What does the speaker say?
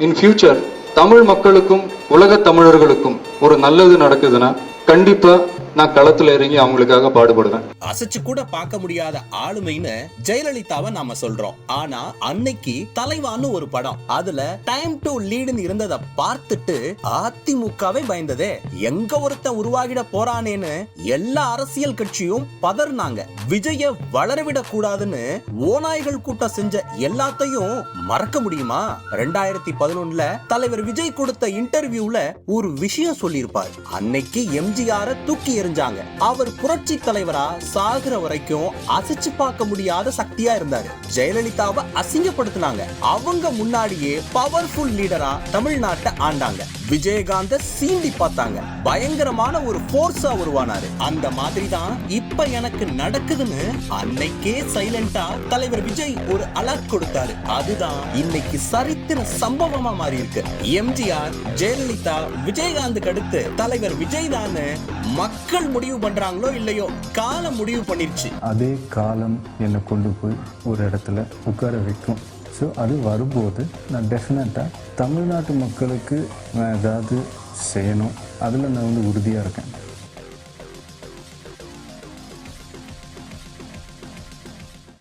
In future Tamil மக்களுக்கும் உலக தமிழர்களுக்கும் ஒரு நல்லது நடக்குதுன்னா கண்டிப்பா நான் களத்துல இறங்கி அவங்களுக்காக பாடுபடுவேன். அசைச்சு கூட பார்க்க முடியாத ஆளுமைன்னு ஜெயலலிதாவை நாம சொல்றோம். ஆனா அன்னைக்கு தலைவான்னு ஒரு படம், அதுல டைம் டு லீடுன்னு இருந்ததை பார்த்துட்டு அதிமுகவே பயந்ததே. எங்க ஒருத்தன் உருவாகிட போறானேன்னு எல்லா அரசியல் கட்சியும் பதர்னாங்க. விஜய வளரவிட கூடாதுன்னு ஓநாய்கள் கூட்டம் செஞ்ச எல்லாத்தையும் மறக்க முடியுமா? 2011 தலைவர் விஜய் கொடுத்த இன்டர்வியூல ஒரு விஷயம் சொல்லியிருப்பார். அன்னைக்கு எம்ஜிஆரை தூக்கி எறிஞ்சாங்க. அவர் புரட்சி தலைவரா சாகுற வரைக்கும் அசைச்சு பார்க்க முடியாத சக்தியா இருந்தாரு. ஜெயலலிதாவை அசிங்கப்படுத்தினாங்க. அவங்க முன்னாடியே பவர்ஃபுல் லீடரா தமிழ்நாட்டை ஆண்டாங்க. விஜயகாந்த சீண்டி பார்த்தாங்க. பயங்கரமான ஒரு போர்ஸா உருவானாரு. அந்த மாதிரி தான் இப்ப எனக்கு நடக்குதுன்னு அன்னைக்கே சைலண்டா தலைவர் விஜய் ஒரு அலர்ட் கொடுத்தாரு. அதுதான் இன்னைக்கு சரித்திர சம்பவமா மாறி இருக்கு. எம்ஜிஆர், ஜெயலலிதா, விஜயகாந்துக்கு அடுத்து தலைவர் விஜய் தான் மக்கள் முடிவு பண்றாங்களோ இல்லையோ, காலம் முடிவு பண்ணிருச்சு. அதே காலம் என்னை கொண்டு போய் ஒரு இடத்துல உட்கார வைக்கும். ஸோ அது வரும்போது நான் டெஃபினட்டாக தமிழ்நாட்டு மக்களுக்கு நான் ஏதாவது செய்யணும், அதில் நான் உறுதியாக இருக்கேன்.